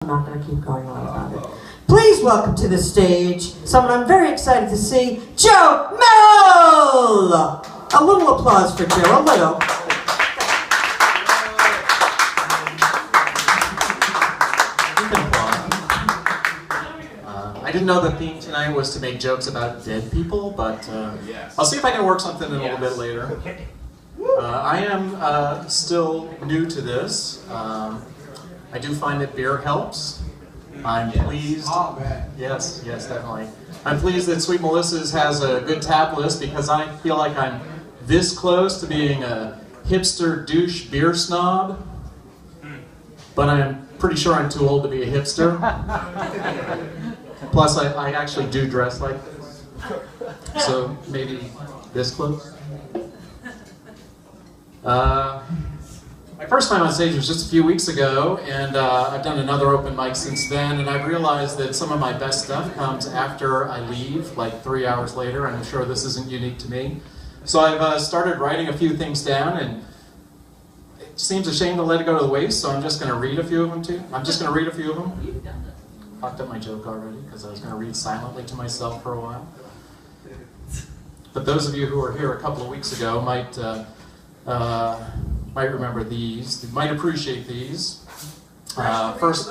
I'm not going to keep going on about it. Please welcome to the stage someone I'm very excited to see, Joe Merrill! A little applause for Joe, a little. I didn't know the theme tonight was to make jokes about dead people, but I'll see if I can work something in a little bit later. I am still new to this. I do find that beer helps. I'm pleased. Yes, definitely. I'm pleased that Sweet Melissa's has a good tap list because I feel like I'm this close to being a hipster douche beer snob, but I'm pretty sure I'm too old to be a hipster. Plus, I actually do dress like this, so maybe this close. My first time on stage was just a few weeks ago, and I've done another open mic since then, and I've realized that some of my best stuff comes after I leave, like 3 hours later, and I'm sure this isn't unique to me. So I've started writing a few things down, and it seems a shame to let it go to the waste, so I'm just going to read a few of them too. Fucked up my joke already, because I was going to read silently to myself for a while. But those of you who were here a couple of weeks ago might remember these. They might appreciate these. First,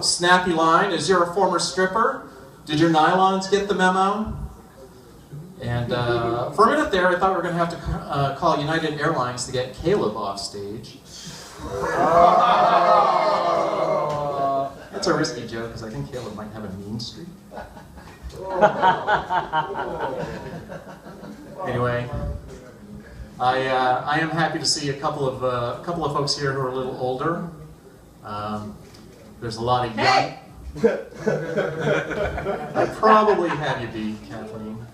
snappy line is, you're a former stripper. Did your nylons get the memo? And for a minute there, I thought we were going to have to call United Airlines to get Caleb off stage. That's a risky joke, because I think Caleb might have a mean streak. Anyway, I am happy to see a couple of folks here who are a little older. There's a lot of young. I probably have you beat, Kathleen.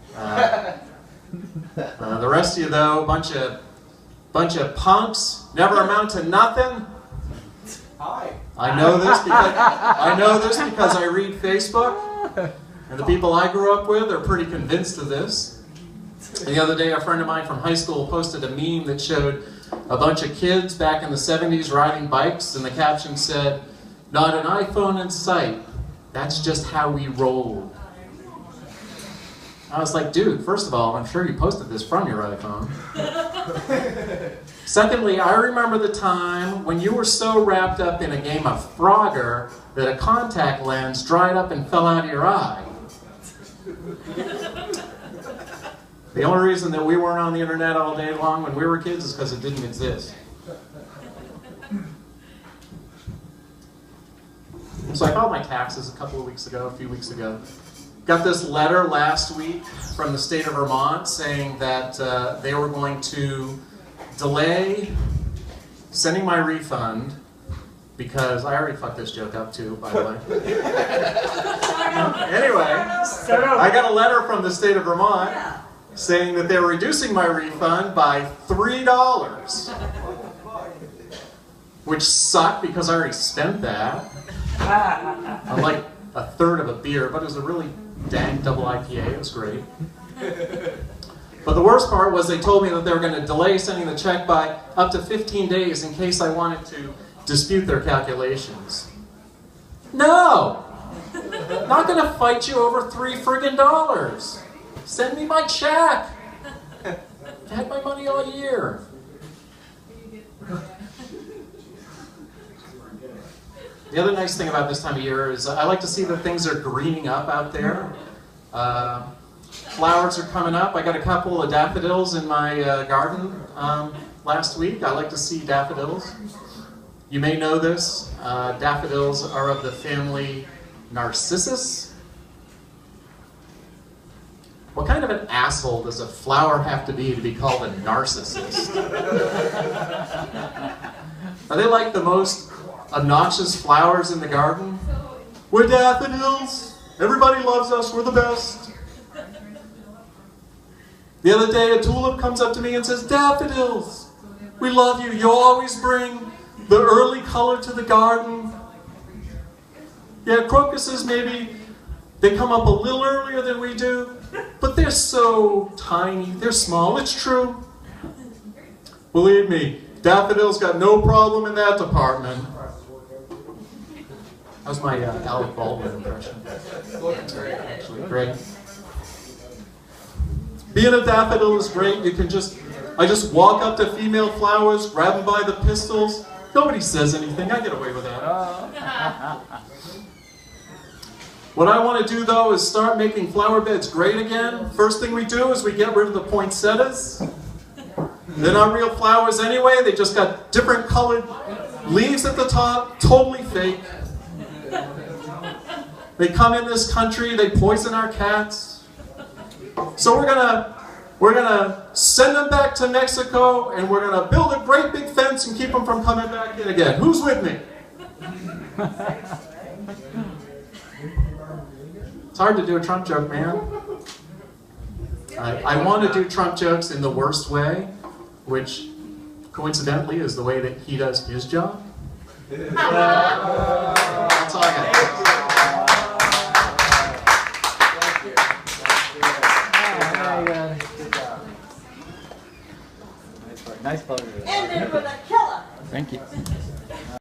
The rest of you, though, bunch of punks, never amount to nothing. Hi. I know this because I read Facebook, and the people I grew up with are pretty convinced of this. The other day, a friend of mine from high school posted a meme that showed a bunch of kids back in the 70s riding bikes, and the caption said, "Not an iPhone in sight. That's just how we roll." I was like, dude, first of all, I'm sure you posted this from your iPhone. Secondly, I remember the time when you were so wrapped up in a game of Frogger that a contact lens dried up and fell out of your eye. The only reason that we weren't on the internet all day long when we were kids is because it didn't exist. So I filed my taxes a few weeks ago. Got this letter last week from the state of Vermont saying that they were going to delay sending my refund because I already fucked this joke up too, by the way. Anyway, I got a letter from the state of Vermont saying that they were reducing my refund by $3, which sucked because I already spent that. I'm like a third of a beer, but it was a really dang double IPA. It was great. But the worst part was they told me that they were going to delay sending the check by up to 15 days in case I wanted to dispute their calculations. No! Not going to fight you over $3 friggin'. Send me my check! I had my money all year. The other nice thing about this time of year is I like to see that things are greening up out there. Flowers are coming up. I got a couple of daffodils in my garden last week. I like to see daffodils. You may know this. Daffodils are of the family Narcissus. What kind of an asshole does a flower have to be called a narcissist? Are they like the most obnoxious flowers in the garden? We're daffodils. Everybody loves us. We're the best. The other day, a tulip comes up to me and says, "Daffodils, we love you. You always bring the early color to the garden." Yeah, crocuses maybe, they come up a little earlier than we do, but they're so tiny. They're small. It's true. Believe me, daffodils got no problem in that department. How's my Alec Baldwin impression? Great. Being a daffodil is great. I just walk up to female flowers, grab them by the pistils. Nobody says anything. I get away with that. What I want to do, though, is start making flower beds great again. First thing we do is we get rid of the poinsettias. They're not real flowers anyway. They just got different colored leaves at the top, totally fake. They come in this country, they poison our cats. So we're gonna send them back to Mexico, and we're gonna build a great big fence and keep them from coming back in again. Who's with me? It's hard to do a Trump joke, man. I want to do Trump jokes in the worst way, which coincidentally is the way that he does his job. That's all I got. Nice closure. Ended with a killer. Thank you.